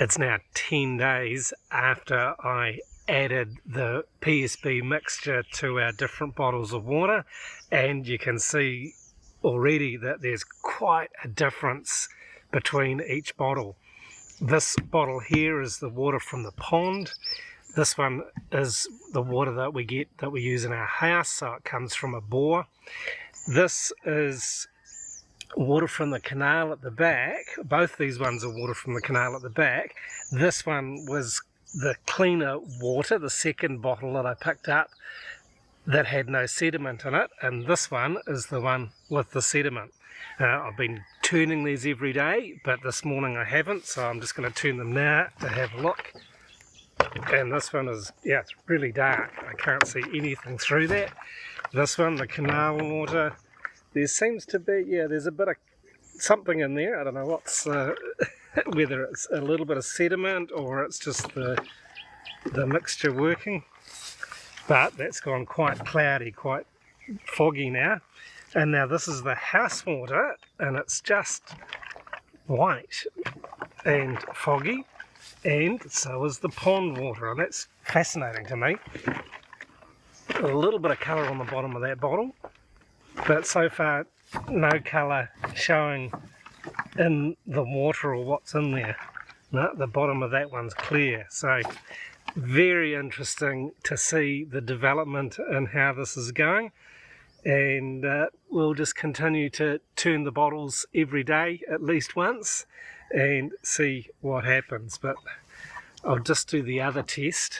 It's now 10 days after I added the PSB mixture to our different bottles of water, and you can see already that there's quite a difference between each bottle. This bottle here is the water from the pond. This one is the water that we use in our house, so it comes from a bore. This is water from the canal at the back. Both these ones are water from the canal at the back. This one was the cleaner water, the second bottle that I picked up that had no sediment in it, and this one is the one with the sediment. I've been turning these every day, but this morning I haven't, so I'm just going to turn them now to have a look. And this one is, yeah, it's really dark. I can't see anything through that. This one, the canal water, there seems to be, yeah, there's a bit of something in there. I don't know what's, whether it's a little bit of sediment or it's just the mixture working. But that's gone quite cloudy, quite foggy now. And now this is the house water, and it's just white and foggy. And so is the pond water, and that's fascinating to me. A little bit of colour on the bottom of that bottle, but so far no colour showing in the water or what's in there. No, the bottom of that one's clear. So very interesting to see the development and how this is going. And we'll just continue to turn the bottles every day at least once and see what happens. But I'll just do the other test,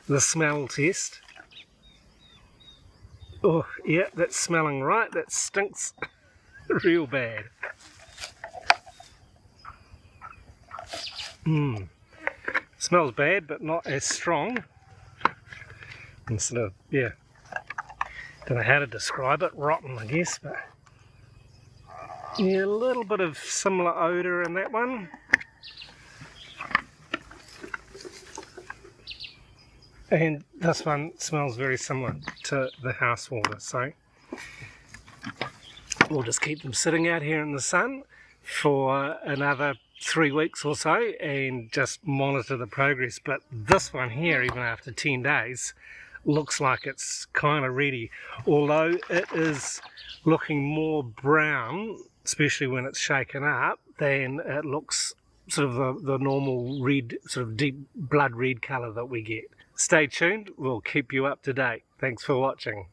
the smell test. Oh yeah, that's smelling right. That stinks real bad. Smells bad, but not as strong. Instead of, yeah, don't know how to describe it, rotten I guess, but yeah, a little bit of similar odour in that one. And this one smells very similar to the house water, so we'll just keep them sitting out here in the sun for another 3 weeks or so and just monitor the progress. But this one here, even after 10 days, looks like it's kind of ready, although it is looking more brown, especially when it's shaken up, than it looks sort of the normal red, sort of deep blood red colour that we get. Stay tuned, we'll keep you up to date. Thanks for watching.